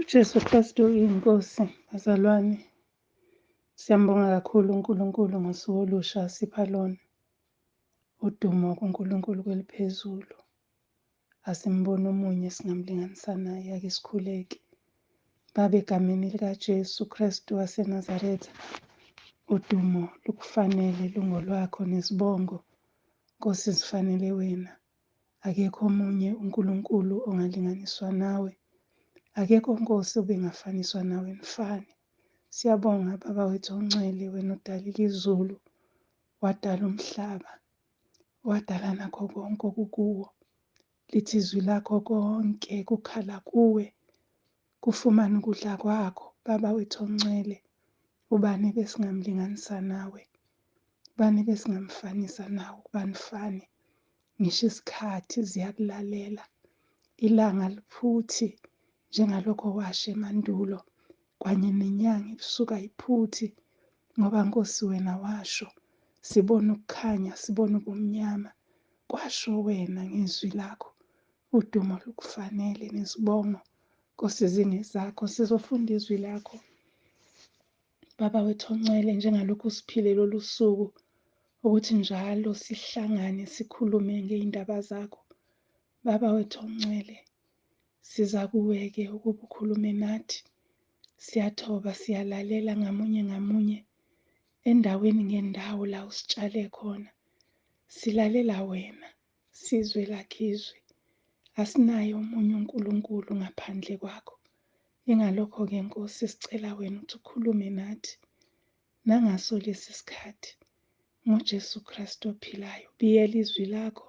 Jesu Kristu inkosi, bazalwane. Siyambonga kakhulu uNkulunkulu ngosuku olusha asipha lona. Udumo kuNkulunkulu kweliphezulu. Asimbone omunye singamlinganisa naye, ake sikhuleke. Baba, egameni likaJesu Kristu waseNazaretha, udumo lukufanele, lungolwakho nesibongo. Nkosi, zifanele wena. Akekho omunye uNkulunkulu ongalinganiswa nawe. Akekho Nkosi obengafaniswa nawe mfana. Siyabonga Baba wethu ongcwele, wena odalile izulu, wadala umhlaba, wadala nakho konke okukuwo. Lithi izwi lakho konke kukhala kuwe, kufumana ukudla kwakho. Baba wethu ongcwele, ubani besingamlinganisa nawe? Ubani besingamfanisa nawe? Ubani fane? Ngisho isikhathi ziyakulalela. Ilanga liphuthi njengalokho washo emandulo, kanye nenyanga ibusuka iphuthi, ngoba Nkosi wena washo. Sibona ukukhanya, sibona ubumnyama. Kwasho wena ngezwi lakho. Udumo lukufanele nesibongo. Nkosi, zingezakho. Sizofunda izwi lakho Baba wethu ongcwele, njengalokhu siphile lolu suku, ukuthi njalo sihlangane sikhulume ngey'ndaba zakho. Baba wethu ongcwele, siza kuwe-ke ukuba ukhulume nathi. Siyathoba, siyalalela ngamunye ngamunye, endaweni ngendawo la usitshale khona. Silalela wena, sizwe lakho izwi. Asinaye omunye uNkulunkulu ngaphandle kwakho. Ingalokho-ke Nkosi, sicela wena ukuthi ukhulume nathi nangaso lesi sikhathi. NgoJesu Kristu ophilayo, biyela izwi lakho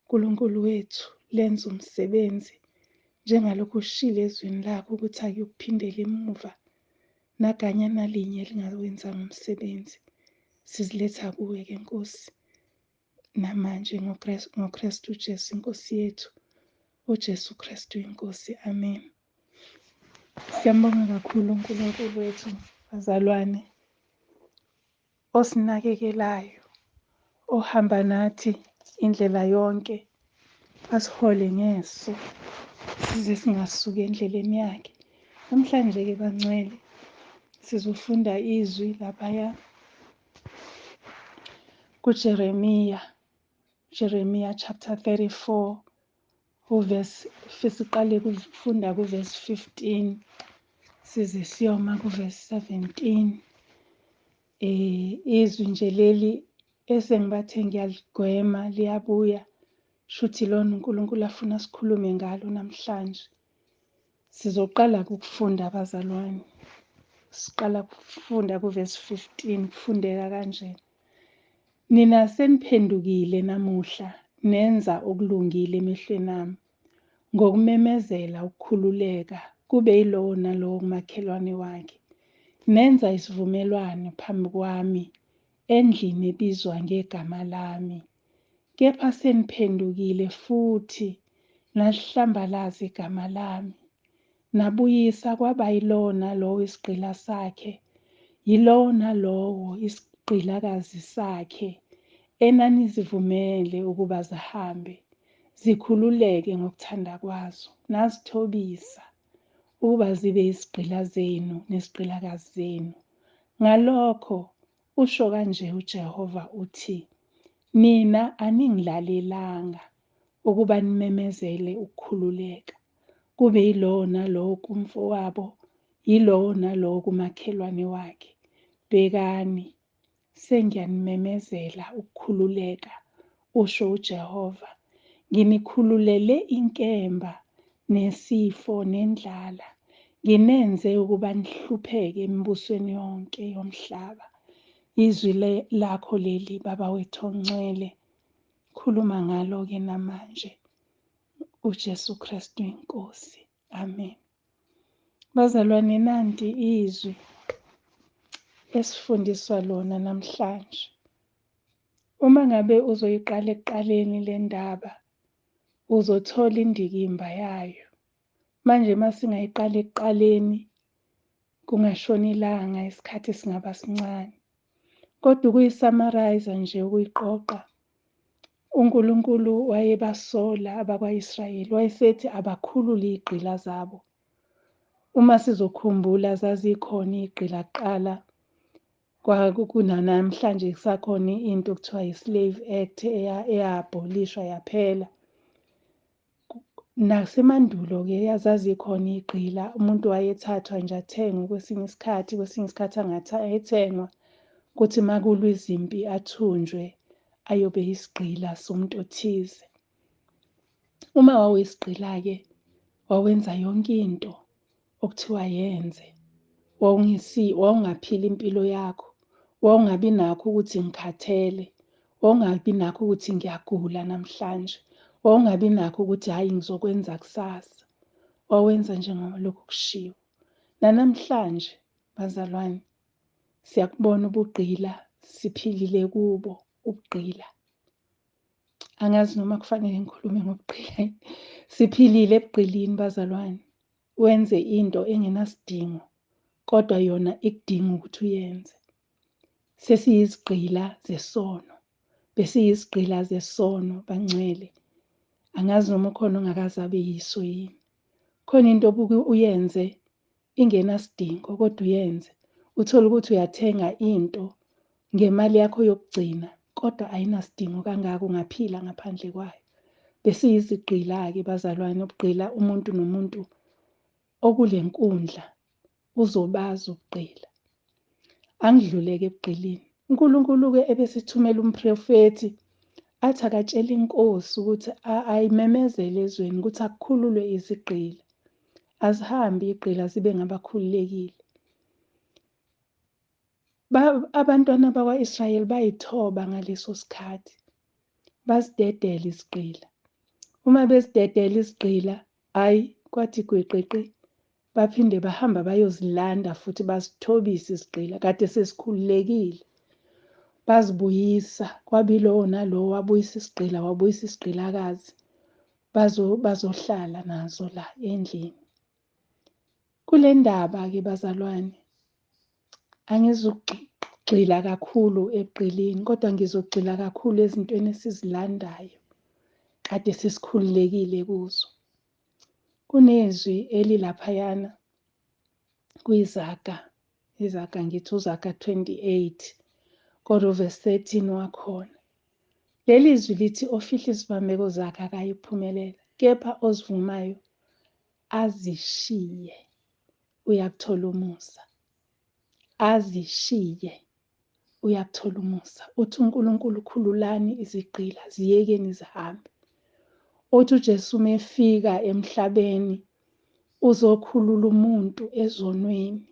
Nkulunkulu wethu, lenze umsebenzi njengalokhu ushilo ezwini lakho ukuthi akuyokuphindela emuva, naganya nalinye lingawenzanga umsebenzi. Siziletha kuwe-ke Nkosi, namanje ngoKristu Jesu inkosi yethu. uJesu Kristu inkosi, amen. Siyambonga kakhulu uNkulunkulu wethu, bazalwane, osinakekelayo, ohamba nathi indlela yonke, asihole ngeso size singasuki endleleni yakhe. Namhlanje-ke bangcwele, sizofunda izwi laphaya kuJeremiya chapter 34, siqale kufunda kuverse 15 size siyoma kuverse 17. Izwi nje leli esengibathe ngiyaligwema liyabuya, shuthi lona uNkulunkulu afuna sikhulume ngalo namhlanje. Sizoqala ukufunda abazalwane. Siqala ukufunda kuverse 15, kufundeka kanje. Nina seniphendukile namuhla, nenza okulungile emehlweni ami, ngokumemezela ukukhululeka kube yilowo nalowo kumakhelwane wakhe. Nenza isivumelwano phambi kwami endlini ebizwa ngegama lami. Kepha seniphendukile futhi nalihlambalaza igama lami. Nabuyisa kwaba yilowo nalowo isigqila sakhe, yilowo nalowo isigqilakazi sakhe, enanizivumele ukuba zihambe, zikhululeke ngokuthanda kwazo, nazithobisa ukuba zibe izigqila zenu nezigqilakazi zenu. Ngalokho usho kanje uJehova uthi, nina aningilalelanga ukuba nimemezele ukukhululeka, kube yilowo nalowo kumfowabo, yilowo nalowo kumakhelwane wakhe. Bhekani, sengiyanimemezela ukukhululeka, usho uJehova. Nginikhululele inkemba, nesifo, nendlala. Nginenze ukuba nihlupheke embusweni yonke yomhlaba. Izwi lakho leli, Baba wethu ongcwele, khuluma ngalo-ke namanje. uJesu Kristu inkosi, amen. Bazalwane, nanti izwi esifundiswa lona namhlanje. Uma ngabe uzoyiqala ekuqaleni le ndaba, uzothola indikimba yayo. Manje masingayiqala ekuqaleni, kungashona ilanga, isikhathi singaba sincane. Kodwa ukuyisamarayiza nje, ukuyiqoqa, uNkulunkulu wayebasola abakwa-Israyeli, wayesethi abakhulule izigqila zabo. Uma sizokhumbula zazikhona igqila kuqala kunanamhlanje kusakhona into okuthiwa i-Slave Act eyabolishwa yaphela. Nasemandulo-ke yazazikhona igqila, umuntu wayethathwa nje athengwe kwesinye isikhathi angethengwa kuthi makulwa izimpi athunjwe ayobe yisigqila somuntu othize. Uma wawisigqila-ke wawenza yonke into okuthiwa yenze. Wawungaphili impilo yakho, wawungabi nakho ukuthi ngikhathele, wawungabi nakho ukuthi ngiyagula namhlanje, wawungabi nakho ukuthi hhayi ngizokwenza kusasa. Wawenza njengoba lokhu kushiwo. Nanamhlanje bazalwane, siyakubona ubugqila, siphilile kubo ubugqila. Angazi noma kufanele ngikhulume ngobugqila. Siphilile ebugqilini bazalwane. Wenze into engenasidingo, kodwa yona ikudinga ukuthi uyenze. Sesiyizigqila zesono. Besiyizigqila zesono bangcwele. Angazi noma ukhona ongakaze abe yiso yini. Khona into obuke uyenze ingenasidingo, kodwa uyenze. Uthola ukuthi uyathenga into ngemali yakho yokugcina, kodwa ayinasidingo kangaka, ungaphila ngaphandle kwayo. Besiyizigqila-ke bazalwane, ubugqila umuntu nomuntu okule nkundla uzobazi ubugqila. Angidluleke ebugqilini. uNkulunkulu-ke ebesithumela umprofethi athi akatshela inkosi ukuthi ayimemezele ezweni ukuthi akukhululwe izigqila. Azihambe igqila zibe ngabakhululekile. Abantwana bakwa-Israyeli bayithoba ngaleso sikhathi. Basidedela isigqila. Uma besidedela isigqila, hhayi kwathi gweqeqe, baphinde bahamba bayozilanda futhi basithobise isigqila. Kade sesikhululekile. Bazibuyisa, kwabilowo nalowo wabuyisa isigqila, wabuyisa isigqilakazi. Bazohlala nazo la endlini. Kule ndaba-ke bazalwane, angizugxila kakhulu ebugqilini, kodwa ngizogxila kakhulu ezintweni esizilandayo. Kade sesikhululekile kuzo. Kunezwi elilaphayana kwizaga, ngithi uzaga 28, kodwa uvesi 13 wakhona. Leli zwi lithi ofihla isibambeko zakhe akayiphumelela, kepha ozivumayo azishiye uyakuthola umusa. Azishiye uyakuthola umusa. Uthi uNkulunkulu khululani izigqila, ziyekeni zihambe. Uthi uJesu umefika emhlabeni uzokhulula umuntu ezonweni.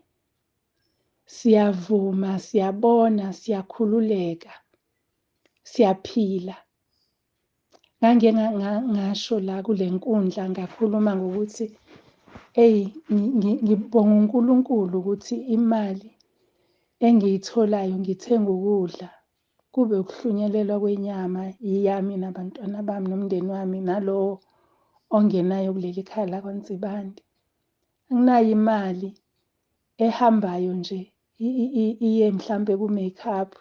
Siyavuma, siyabona, siyakhululeka, siyaphila. Ngasho la kule nkundla ngakhuluma ngokuthi ngibonga uNkulunkulu ukuthi imali engiyitholayo ngithenga ukudla, kube ukuhlunyelelwa kwenyama yami nabantwana bami nomndeni wami nalowo ongenayo kuleli khaya lakwaNsibande. Anginayo imali ehambayo nje iye mhlambe ku-makeup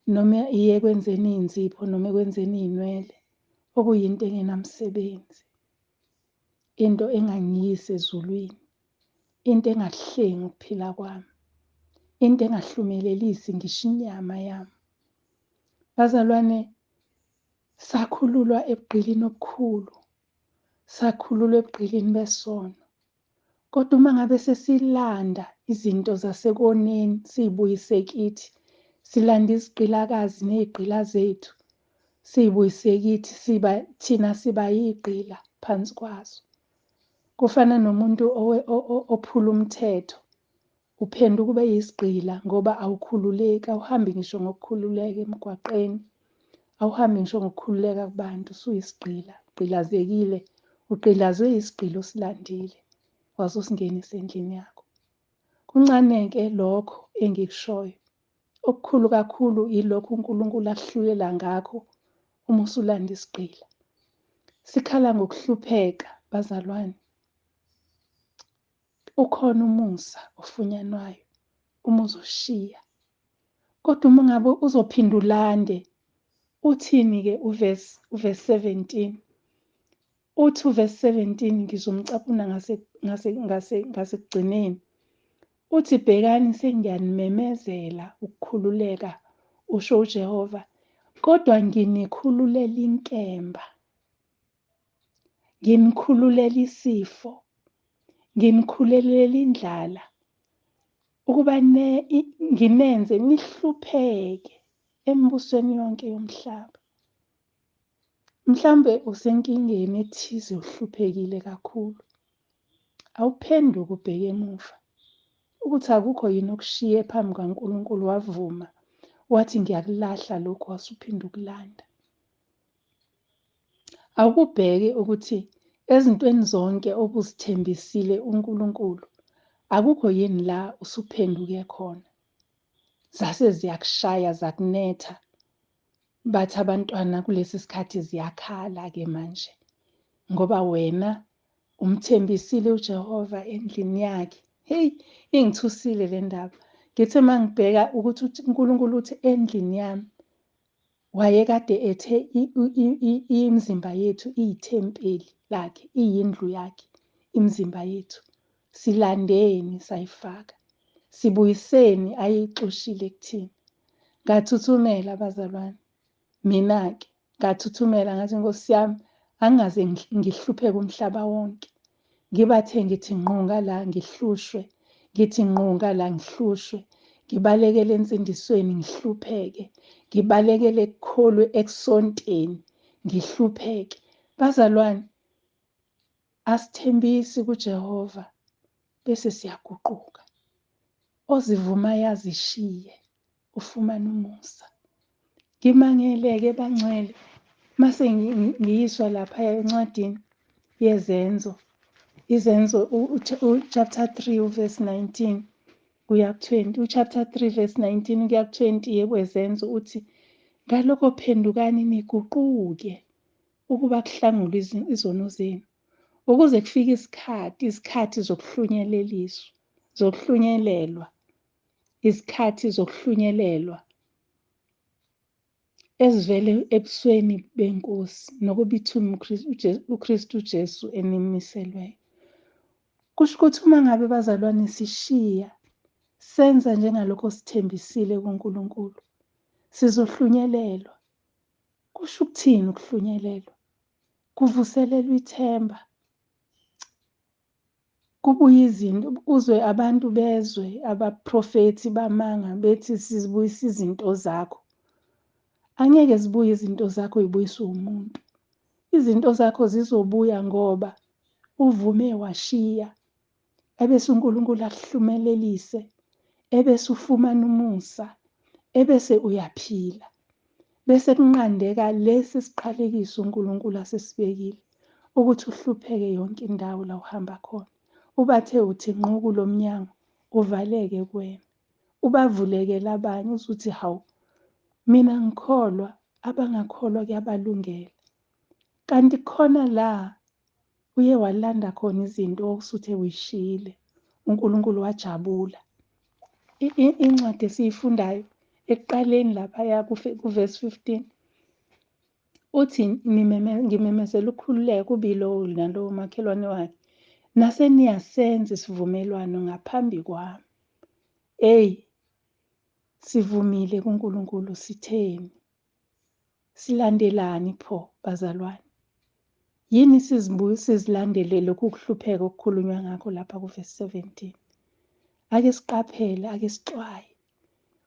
noma iye ekwenzeni iy'nsipho noma ekwenzeni iy'nwele, okuyinto engenamsebenzi, into engangiyisa ezulwini, into engakuhlengi ukuphila kwami, into engahlumelelisi ngisho inyama yami. Bazalwane, sakhululwa ebugqilini obukhulu, sakhululwa ebugqilini besono. Kodwa uma ngabe sesilanda izinto zasekoneni siy'buyise kithi, silanda izigqilakazi ney'gqila zethu, siy'buyise kithi, thina siba yigqila phansi kwazo. Kufana nomuntu ophula umthetho, uphenduka ube yisigqila ngoba awukhululeki, awuhambi ngisho ngokukhululeka emgwaqeni, awuhambi ngisho ngokukhululeka kubantu, usuyisigqila, ugqilazekile, ugqilazwe yisigqila osilandile, waze usingenise endlini yakho. Kuncane-ke lokho engikushoyo. Okukhulu kakhulu ilokhu uNkulunkulu akuhlulela ngakho uma usulanda isigqila. Sikhala ngokuhlupheka bazalwane. Ukhona umusa ofunyanwayo uma uzoshiya. Kodwa uma ngabe uzophinda ulande, uthini-ke uvesi 17? uthi verse 17 ngizomcaphuna ngasekugcineni. Uthi bhekani sengiyanimemezela ukukhululeka, usho uJehova, kodwa nginikhululela inkemba, nginikhululela isifo, nginikhululela indlala, ukuba nginenze nihlupheke embusweni yonke yomhlaba. Mhlambe usenkingeni ethize, uhluphekile kakhulu. Awuphenduke ubheke emuva ukuthi akukho yini okushiye phambi kaNkulunkulu, wavuma wathi ngiyakulahla lokhu, wasuphinda ukulanda. Awukubheke ukuthi ezintweni zonke obuzithembisile uNkulunkulu, akukho yini la usuphenduke khona. Zase ziyakushaya, zakunetha. Bathi abantwana kulesi sikhathi ziyakhala-ke manje, ngoba wena umthembisile uJehova endlini yakhe. Heyi, ingithusile le ndaba. Ngithe uma ngibheka ukuthi uNkulunkulu uthi endlini yami, wayekade ethe imizimba yethu iyithempeli lakhe, iyindlu yakhe, imizimba yethu. Silandeni sayifaka, sibuyiseni ayixoshile kuthina. Ngathuthumela bazalwane, mina-ke ngathuthumela ngathi, Nkosi yami, angaze ngihlupheke umhlaba wonke. Ngibathe ngithi ngqunga la ngihlushwe, ngithi ngqunga la ngihlushwe, ngibalekele ensindisweni ngihlupheke, ngibalekele ekukholwe ekusonteni ngihlupheke. Bazalwane, asithembisi kuJehova bese siyaguquka. Ozivumayo azishiye, ufumane umusa. Ngimangele-ke bangcwele, mase ngiyiswa lapha encwadini yezenzo. Izenzo chapter 3 verse 19 kuya 20. Chapter 3 verse 19 kuya 20 yezenzo uthi, ngalokho phendukani niguquke ukuba kuhlangulwe izono zenu, ukuze kufike izikhathi zokuhlunyelelwa, izikhathi zokuhlunyelelwa ezivele ebusweni benkosi nokubithuma uKristu Jesu enimiselweyo. Kusho ukuthi uma ngabe bazalwane sishiya, senza njengalokho sithembisile kuNkulunkulu, sizohlunyelelwa. Kusho ukuthini ukuhlunyelelwa? Kuvuselelwa ithemba. Kubuye izinto, uzwe abantu bezwe, abaprofethi bamanga bethi sizibuyisa izinto zakho. Angeke zibuye izinto zakho yibuyiswe umuntu. Izinto zakho zizobuya ngoba uvume washiya, ebese uNkulunkulu akuhlumelelise, ebese ufumana umusa, ebese uyaphila. Bese kunqandeka lesi siqalekiso uNkulunkulu asesibekile ukuthi uhlupheke yonke indawo la uhamba khona. Ubathe uthi nqo kulo mnyango, uvaleke kuwena. Ubavulekele abanye uzuthi hawu, mina ngikholwa, abangakholwa kuyabalungela. Kanti khona la uye walanda khona izinto okusuthe uyishiyile, uNkulunkulu wajabula. Incwadi esiyifundayo ekuqaleni laphaya kuverse 15 uthi ngimemezela ukukhululeka kuba yilowo nalowo makhelwane wakhe, naseniyasenza isivumelwano ngaphambi kwami. Sivumile kuNkulunkulu, sitheni? Silandelani pho bazalwane? Yini sizilandele lokhu kuhlupheka okukhulunywa ngakho lapha kuverse 17? Ake siqaphele, ake sixwaye.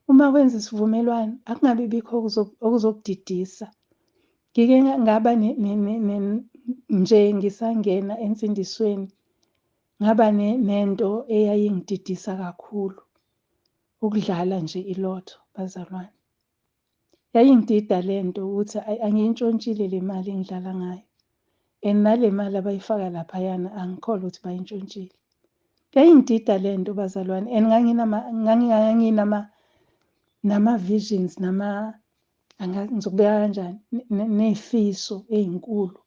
Uma wenza isivumelwano, akungabi bikho okuzokudidisa. Ngike ngaba nje ngisangena ensindisweni, ngaba nento eyayingididisa kakhulu, ukudlala nje ilotho bazalwane. Yayingidida lento ukuthi angiyintshontshile le mali engidlala ngayo. And nale mali abayifaka laphayana angikholwa ukuthi bayintshontshile. Yayingidida lento bazalwane, and nama-visions, ngizokubeka kanjani, nezifiso ezinkulu.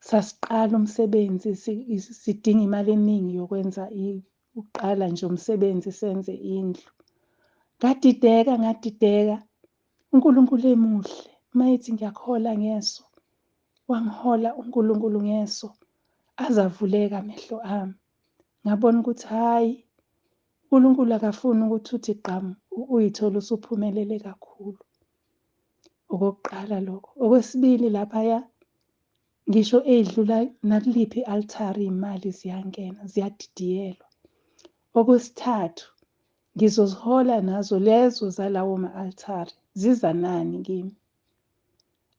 Sasiqala umsebenzi, sidinga imali eningi yokwenza ukuqala nje umsebenzi, senze indlu. Ngadideka. uNkulunkulu emuhle, uma ethi ngiyakhola ngeso, wangihola uNkulunkulu ngeso, azavuleka amehlo ami. Ngabona ukuthi hhayi, uNkulunkulu akafuni ukuthi uthi gqamu uyithole usuphumelele kakhulu. Okokuqala lokho. Okwesibili laphaya, ngisho ey'dlula nakuliphi i-althari iy'mali ziyangena, ziyadidiyelwa. Okwesithathu, ngizozihola nazo lezo zalawo ma-althari, ziza nani kimi?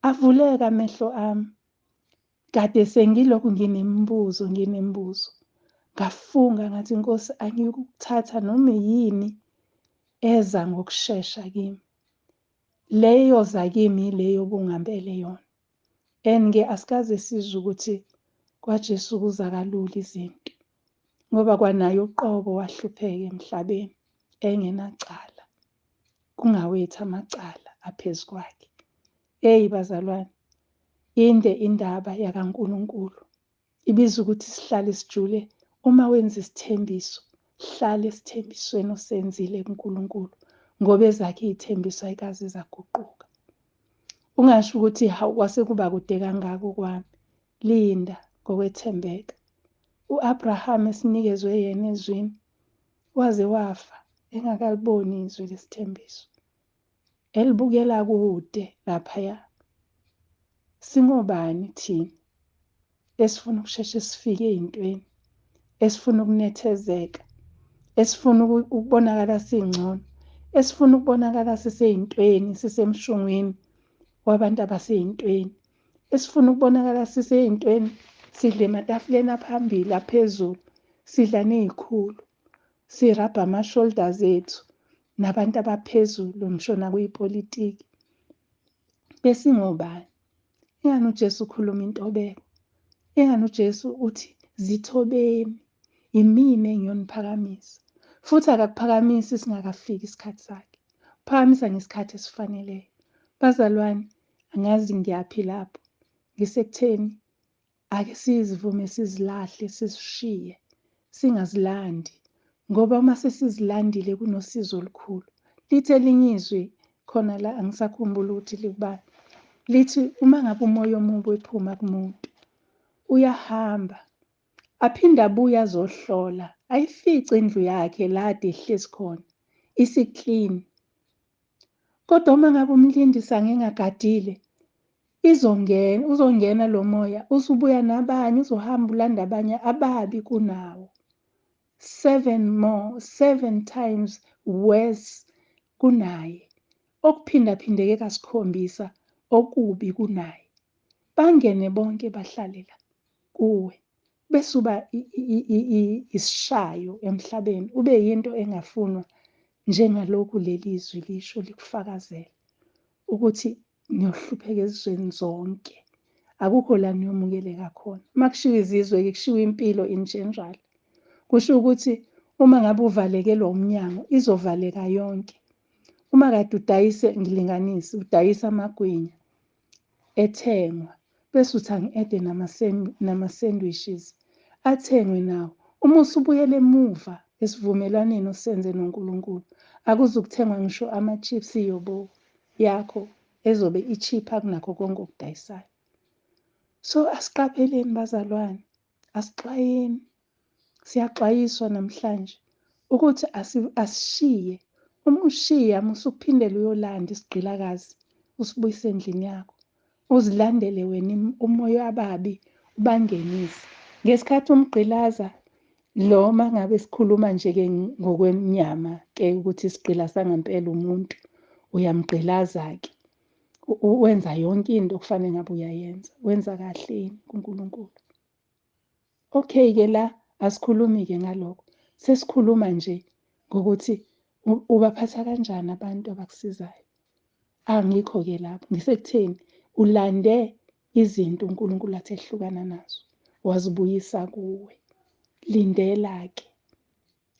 Avuleka amehlo ami. Kade sengilokhu nginemibuzo. Ngafunga ngathi, Nkosi, angikuthatha noma yini eza ngokushesha kimi. Leyo za kimi leyo obungambele yona. And-ke asikaze sizwe ukuthi kwaJesu kuza kalula izinto. Ngoba kwanaye uqobo wahlupheka emhlabeni engenacala. Kungawethu amacala aphezu kwakhe. Bazalwane, inde indaba yakaNkulunkulu. Ibiza ukuthi sihlale sijule. Uma wenza isithembiso, hlale esithembisweni osenzile kuNkulunkulu, ngoba ezakhe iy'thembiso ayikaze zaguquka. Ungasho ukuthi hawu kwase kuba kude kangaka kwami. Linda ngokwethembeka. U-Abraham esinikezwe yena ezwini, waze wafa engakaliboni izwi lesithembiso. Elibukela kude laphaya. Singobani thina esifuna ukusheshe sifike ey'ntweni, esifuna ukunethezeka, esifuna ukubonakala singcono, esifuna ukubonakala sisey'ntweni, sisemshungwini wabantu abasey'ntweni, esifuna ukubonakala sisey'ntweni, sidla ematafuleni aphambili aphezulu, sidla ney'khulu, sirabha ama-shoulders ethu nabantu abaphezulu ngisho nakuyipolitiki. Besingobani? Ingani uJesu ukhuluma intobeko? Ingani uJesu uthi zithobeni, imina engiyoniphakamisa. Futhi akakuphakamisi singakafiki isikhathi sakhe. Uphakamisa ngesikhathi esifaneleyo. Bazalwane, angazi ngiyaphi lapho. Ngisekutheni ake sizivume sizilahle, sizishiye, singazilandi. Ngoba uma sesizilandile kunosizo olukhulu. Lithi elinye izwi khona la angisakhumbuli ukuthi likubani. Lithi uma ngabe umoya omubi ephuma kumuntu, uyahamba, aphinde abuye azohlola, ayifice indlu yakhe la ade ehlezi khona, isi-clean. Kodwa uma ngabe umlindisi angengagadile, uzongena lo moya, usubuya nabanye, uzohamba ulanda abanye ababi kunawo. 7 times worse kunaye. Okuphindaphindeke kasikhombisa okubi kunaye. Bangene bonke bahlalela kuwe. Bese uba isishayo emhlabeni. Ube yinto engafunwa njengalokhu leli zwi lisho likufakazela. Ukuthi niyohlupheka ezizweni zonke. Akukho la niyomukeleka khona. Uma kushiwo izizwe-ke kushiwo impilo in general. Kusho ukuthi uma ngabe uvalekelwa umnyango, izovaleka yonke. Uma kade ngilinganise, udayisa amagwinya ethengwa, bese uthi angi-ede nama-sandwiches athengwe nawo. Uma usubuyela emuva esivumelwaneni osenze noNkulunkulu, akuzukuthengwa ngisho ama-chips yobo yakho ezobe i-cheaper kunakho konke okudayisayo. So asiqapheleni bazalwane, asixwayeni. Siyaxwayiswa namhlanje ukuthi asishiye. Uma ushiya usuphindela uyolanda isigqilakazi, usibuyise endlini yakho. Uzilandele wena umoya ababi, ubangenise. Ngesikhathi umgqilaza lo uma ngabe sikhuluma nje-ke ngokwenyama-ke ukuthi isigqila sangampela umuntu, uyamgqilaza-ke. Wenza yonke into okufanele ngabe uyayenza. Wenza kahle yini kuNkulunkulu? Okay-ke la asikhulumi-ke ngalokho. Sesikhuluma nje ngokuthi ubaphatha kanjani abantu abakusizayo. Angikho-ke lapho. Ngisekutheni ulande izinto uNkulunkulu athi ehlukana nazo. Wazibuyisa kuwe. Lindela-ke.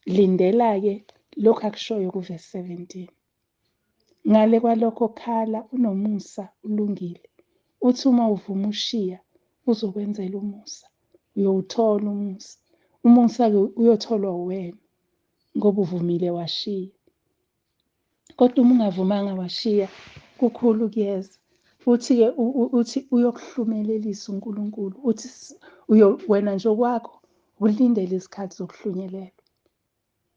Lindela-ke lokhu akushoyo kuvesi 17. Ngale kwalokho khala unomusa ulungile. Uthi uma uvuma ushiya uzokwenzela umusa. Uyowuthola umusa. Umusa-ke uyotholwa wena ngoba uvumile washiya. Kodwa uma ungavumanga washiya, kukhulu kuyeza. Uthi-ke uthi uyokuhlumelelisa uNkulunkulu, uthi wena nje okwakho ulindele isikhathi zokuhlunyelelwa.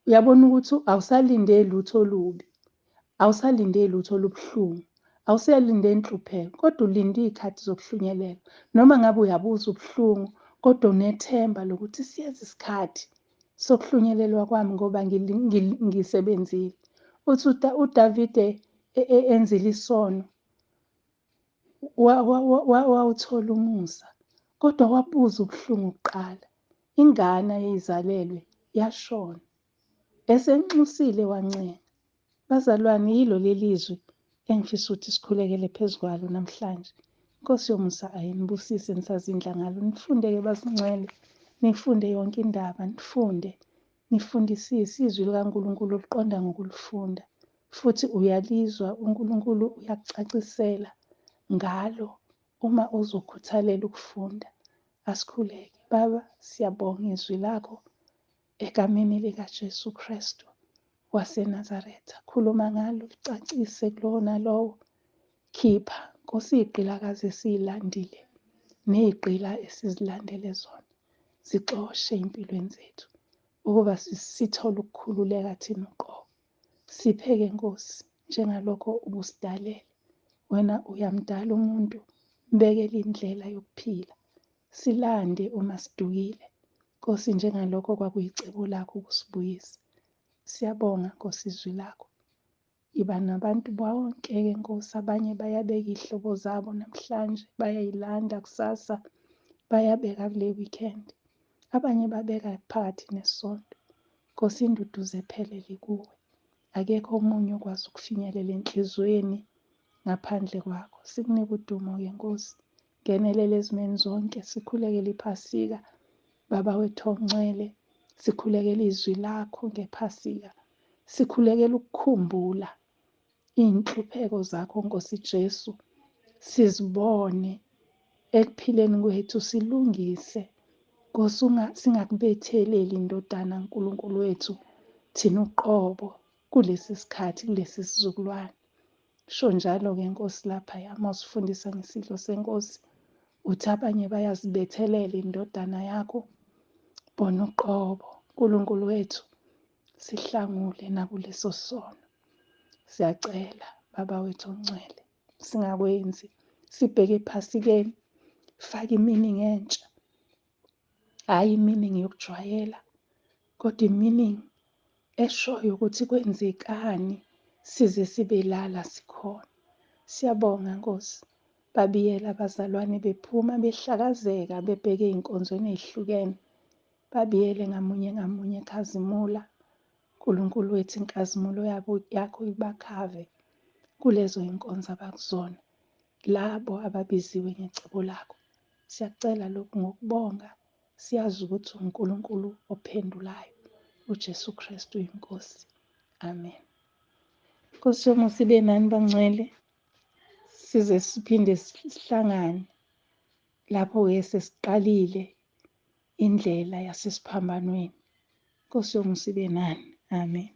Uyabona ukuthi awusalinde lutho olubi, awusalinde lutho olubuhlungu, awusalinde inhlupheko, kodwa ulinde iy'khathi zokuhlunyelelwa. Noma ngabe uyabuza ubuhlungu, kodwa unethemba lokuthi siyeza isikhathi sokuhlunyelelwa kwami ngoba ngisebenzile. Uthi uDavide enzile isono, wawuthola umusa, kodwa wabuza ubuhlungu kuqala. Ingane eyayizalelwe yashona, esenxusile wancenga. Bazalwane, yilo lelizwi engifisa ukuthi sikhulekele phezu kwalo namhlanje. Inkosi yomusa ayinibusise nisazindla ngalo. Nifunde-ke bazingcwele, nifunde yonke indaba, nifundisise izwi likaNkulunkulu liqonda ngokulifunda. Futhi uyalizwa, uNkulunkulu uyakucacisela ngalo uma uzokhuthalela ukufunda. Asikhuleke. Baba, siyabonga izwi lakho egameni likaJesu Kristu waseNazaretha. Khuluma ngalo, licacise kulowo nalowo. Khipha, Nkosi, iy'gqilakazi esiyilandile ney'gqila esizilandele zona. Zixoshe ey'mpilweni zethu ukuba sithole ukukhululeka thina uqobo. Siphe-ke Nkosi, njengalokho ubusidalele. Wena uyamdala umuntu, mbekele indlela yokuphila. Silande uma sidukile. Nkosi, njengalokho kwakuyicebo lakho ukusibuyisa. Siyabonga Nkosi izwi lakho. Iba nabantu bonke-ke Nkosi, abanye bayabeka iy'hlobo zabo namhlanje, bayayilanda kusasa, bayabeka kule weekend. Abanye babeka phakathi nesonto. Nkosi, induduzo ephelele kuwe. Akekho omunye okwazi ukufinyelela enhliziyweni ngaphandle kwakho. Sikunike udumo-ke Nkosi. Ngenelela ezimeni zonke, sikhulekele iphasika. Baba wethu ongcwele, sikhulekele izwi lakho ngephasika. Sikhulekele ukukhumbula iy'nhlupheko zakho Nkosi Jesu. Sizibone ekuphileni kwethu, silungise. Nkosi, singakubetheleli indodana Nkulunkulu wethu thina uqobo kulesi sikhathi, kulesi sizukulwane. Sho njalo-ke Nkosi laphaya uma usifundisa ngesidlo senkosi, uthi abanye bayazibethelela indodana yakho. Bona uqobo Nkulunkulu wethu, sihlangule nakuleso sono. Siyacela Baba wethu ongcwele, singakwenzi, sibheke ephasikeni, fake iminingi entsha. Hhayi iminingi yokujwayela, kodwa iminingi eshoyo ukuthi kwenzekani size sibe lala sikhona. Siyabonga Nkosi. Babiyela abazalwane bephuma behlakazeka bebheke ey'nkonzweni ey'hlukene. Babiyele ngamunye ngamunye ekhazimula. Nkulunkulu wethu, inkazimulo yakho ibakhave kulezo y'nkonzo abakuzona. Labo ababiziwe ngecebo lakho. Siyakucela lokhu ngokubonga. Siyazi ukuthi uNkulunkulu ophendulayo. uJesu Kristu uyinkosi. Amen. Nkosi yomusa ibe nani bangcwele. Size siphinde sihlangane lapho-ke sesiqalile indlela yasesiphambanweni. Nkosi yomusa ibe nani. Amen.